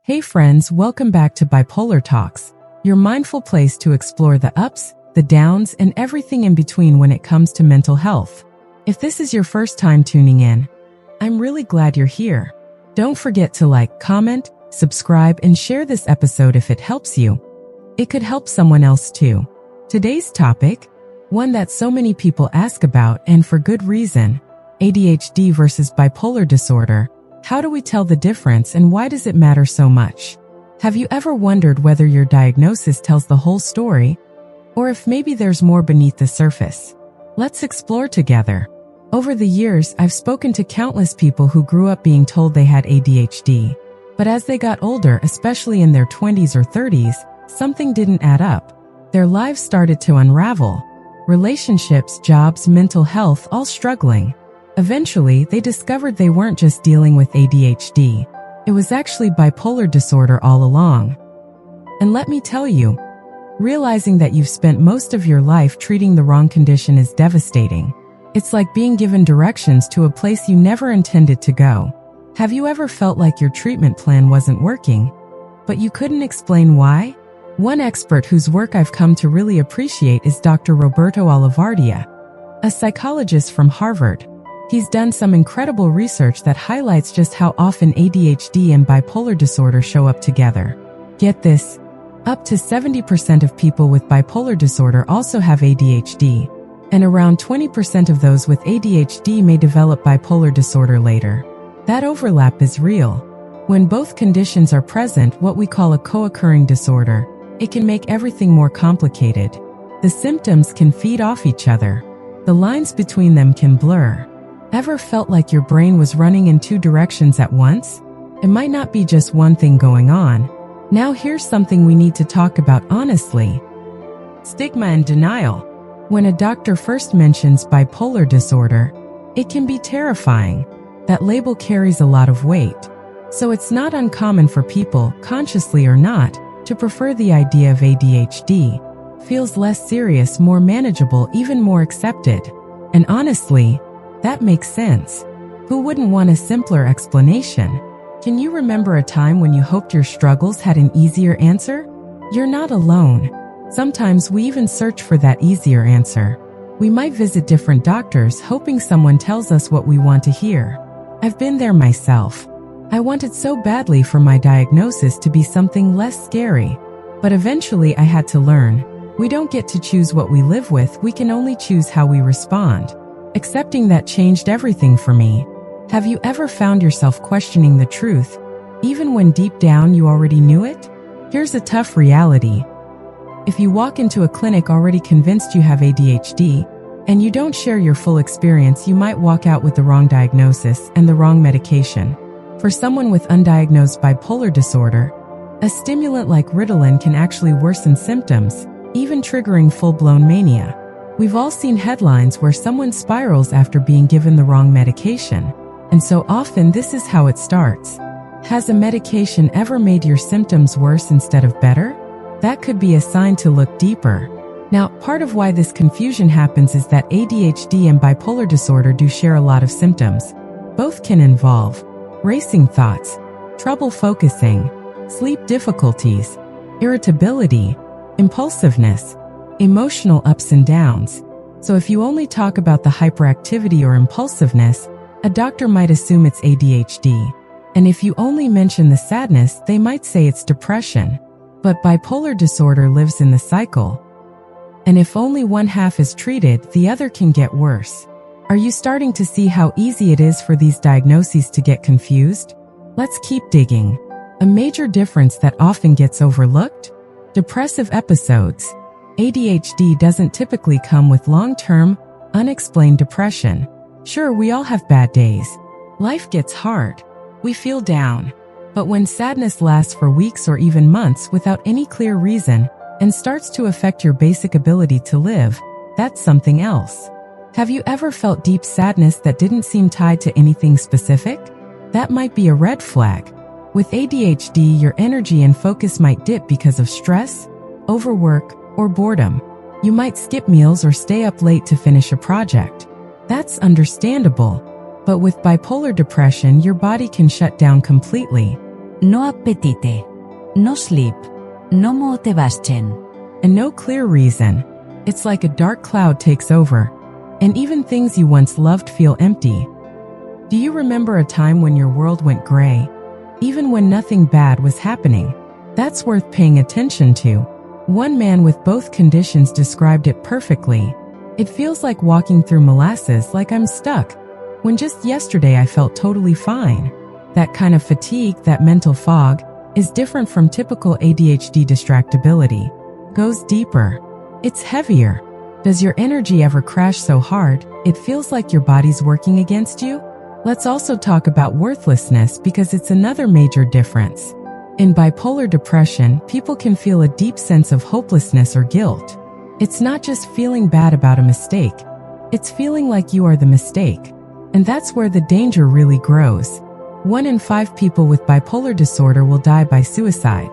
Hey friends, welcome back to Bipolar Talks, your mindful place to explore the ups, the downs, and everything in between when it comes to mental health. If this is your first time tuning in, I'm really glad you're here. Don't forget to like, comment, subscribe, and share this episode if it helps you. It could help someone else too. Today's topic, one that so many people ask about and for good reason, ADHD versus bipolar disorder. How do we tell the difference and why does it matter so much? Have you ever wondered whether your diagnosis tells the whole story, or if maybe there's more beneath the surface? Let's explore together. Over the years, I've spoken to countless people who grew up being told they had ADHD, but as they got older, especially in their 20s or 30s, something didn't add up. Their lives started to unravel. Relationships, jobs, mental health, all struggling. Eventually, they discovered they weren't just dealing with ADHD. It was actually bipolar disorder all along. And let me tell you, realizing that you've spent most of your life treating the wrong condition is devastating. It's like being given directions to a place you never intended to go. Have you ever felt like your treatment plan wasn't working, but you couldn't explain why? One expert whose work I've come to really appreciate is Dr. Roberto Olivardia, a psychologist from Harvard. He's done some incredible research that highlights just how often ADHD and bipolar disorder show up together. Get this, up to 70% of people with bipolar disorder also have ADHD, and around 20% of those with ADHD may develop bipolar disorder later. That overlap is real. When both conditions are present, what we call a co-occurring disorder, it can make everything more complicated. The symptoms can feed off each other. The lines between them can blur. Ever felt like your brain was running in two directions at once? It might not be just one thing going on. Now here's something we need to talk about honestly. Stigma and denial. When a doctor first mentions bipolar disorder, it can be terrifying. That label carries a lot of weight. So it's not uncommon for people, consciously or not, to prefer the idea of ADHD. Feels less serious, more manageable, even more accepted. And honestly, that makes sense. Who wouldn't want a simpler explanation? Can you remember a time when you hoped your struggles had an easier answer? You're not alone. Sometimes we even search for that easier answer. We might visit different doctors hoping someone tells us what we want to hear. I've been there myself. I wanted so badly for my diagnosis to be something less scary. But eventually I had to learn. We don't get to choose what we live with, we can only choose how we respond. Accepting that changed everything for me. Have you ever found yourself questioning the truth, even when deep down you already knew it? Here's a tough reality. If you walk into a clinic already convinced you have ADHD, and you don't share your full experience, you might walk out with the wrong diagnosis and the wrong medication. For someone with undiagnosed bipolar disorder, a stimulant like Ritalin can actually worsen symptoms, even triggering full-blown mania. We've all seen headlines where someone spirals after being given the wrong medication. And so often this is how it starts. Has a medication ever made your symptoms worse instead of better? That could be a sign to look deeper. Now, part of why this confusion happens is that ADHD and bipolar disorder do share a lot of symptoms. Both can involve racing thoughts, trouble focusing, sleep difficulties, irritability, impulsiveness, emotional ups and downs. So if you only talk about the hyperactivity or impulsiveness, a doctor might assume it's ADHD. And if you only mention the sadness, they might say it's depression. But bipolar disorder lives in the cycle. And if only one half is treated, the other can get worse. Are you starting to see how easy it is for these diagnoses to get confused? Let's keep digging. A major difference that often gets overlooked? Depressive episodes. ADHD doesn't typically come with long-term, unexplained depression. Sure, we all have bad days. Life gets hard. We feel down. But when sadness lasts for weeks or even months without any clear reason and starts to affect your basic ability to live, that's something else. Have you ever felt deep sadness that didn't seem tied to anything specific? That might be a red flag. With ADHD, your energy and focus might dip because of stress, overwork, or boredom. You might skip meals or stay up late to finish a project. That's understandable. But with bipolar depression, your body can shut down completely. no apetite, no sleep, no motivation. And no clear reason. It's like a dark cloud takes over, and even things you once loved feel empty. Do you remember a time when your world went gray, even when nothing bad was happening? That's worth paying attention to. One man with both conditions described it perfectly. It feels like walking through molasses, like I'm stuck, when just yesterday I felt totally fine. That kind of fatigue, that mental fog, is different from typical ADHD distractibility. Goes deeper. It's heavier. Does your energy ever crash so hard, it feels like your body's working against you? Let's also talk about worthlessness because it's another major difference. In bipolar depression, people can feel a deep sense of hopelessness or guilt. It's not just feeling bad about a mistake. It's feeling like you are the mistake. And that's where the danger really grows. 1 in 5 people with bipolar disorder will die by suicide,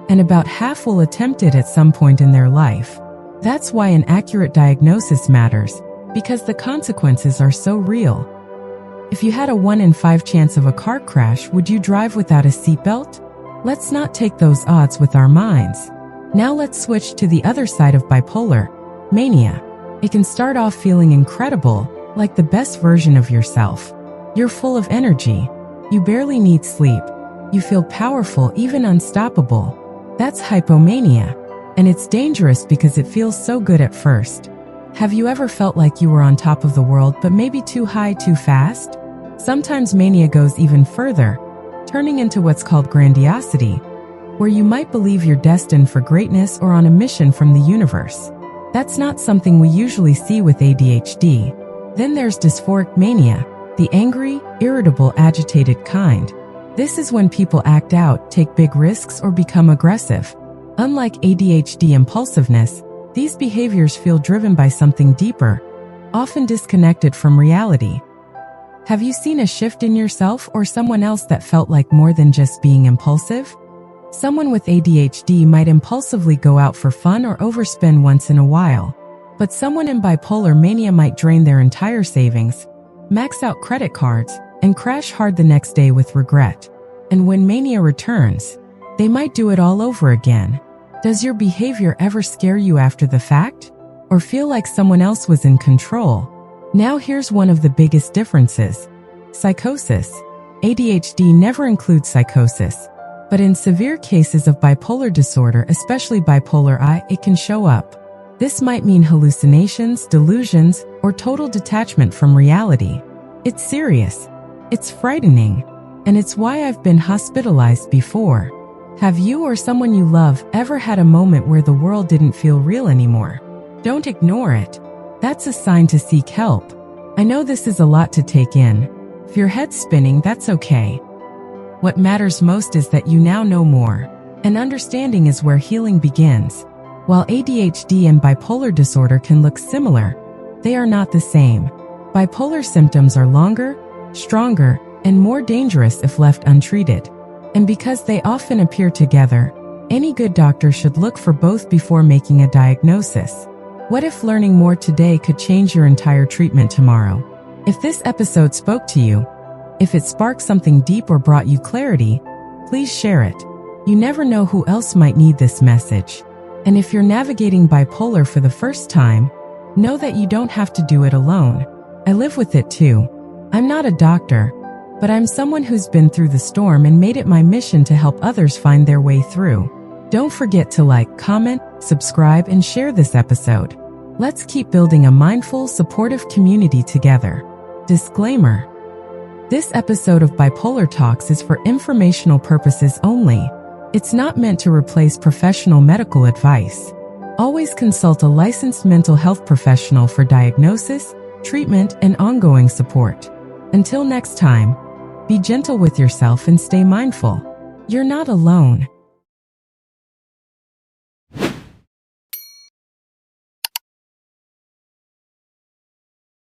and about half will attempt it at some point in their life. That's why an accurate diagnosis matters, because the consequences are so real. If you had a 1 in 5 chance of a car crash, would you drive without a seatbelt? Let's not take those odds with our minds. Now let's switch to the other side of bipolar, mania. It can start off feeling incredible, like the best version of yourself. You're full of energy. You barely need sleep. You feel powerful, even unstoppable. That's hypomania. And it's dangerous because it feels so good at first. Have you ever felt like you were on top of the world but maybe too high too fast? Sometimes mania goes even further, turning into what's called grandiosity, where you might believe you're destined for greatness or on a mission from the universe. That's not something we usually see with ADHD. Then there's dysphoric mania, the angry, irritable, agitated kind. This is when people act out, take big risks, or become aggressive. Unlike ADHD impulsiveness, these behaviors feel driven by something deeper, often disconnected from reality. Have you seen a shift in yourself or someone else that felt like more than just being impulsive? Someone with ADHD might impulsively go out for fun or overspend once in a while, but someone in bipolar mania might drain their entire savings, max out credit cards, and crash hard the next day with regret. And when mania returns, they might do it all over again. Does your behavior ever scare you after the fact? Or feel like someone else was in control? Now here's one of the biggest differences. Psychosis. ADHD never includes psychosis. But in severe cases of bipolar disorder, especially bipolar I, it can show up. This might mean hallucinations, delusions, or total detachment from reality. It's serious. It's frightening. And it's why I've been hospitalized before. Have you or someone you love ever had a moment where the world didn't feel real anymore? Don't ignore it. That's a sign to seek help. I know this is a lot to take in. If your head's spinning, that's okay. What matters most is that you now know more. And understanding is where healing begins. While ADHD and bipolar disorder can look similar, they are not the same. Bipolar symptoms are longer, stronger, and more dangerous if left untreated. And because they often appear together, any good doctor should look for both before making a diagnosis. What if learning more today could change your entire treatment tomorrow? If this episode spoke to you, if it sparked something deep or brought you clarity, please share it. You never know who else might need this message. And if you're navigating bipolar for the first time, know that you don't have to do it alone. I live with it too. I'm not a doctor, but I'm someone who's been through the storm and made it my mission to help others find their way through. Don't forget to like, comment, subscribe, and share this episode. Let's keep building a mindful, supportive community together. Disclaimer: this episode of Bipolar Talks is for informational purposes only. It's not meant to replace professional medical advice. Always consult a licensed mental health professional for diagnosis, treatment, and ongoing support. Until next time, be gentle with yourself and stay mindful. You're not alone.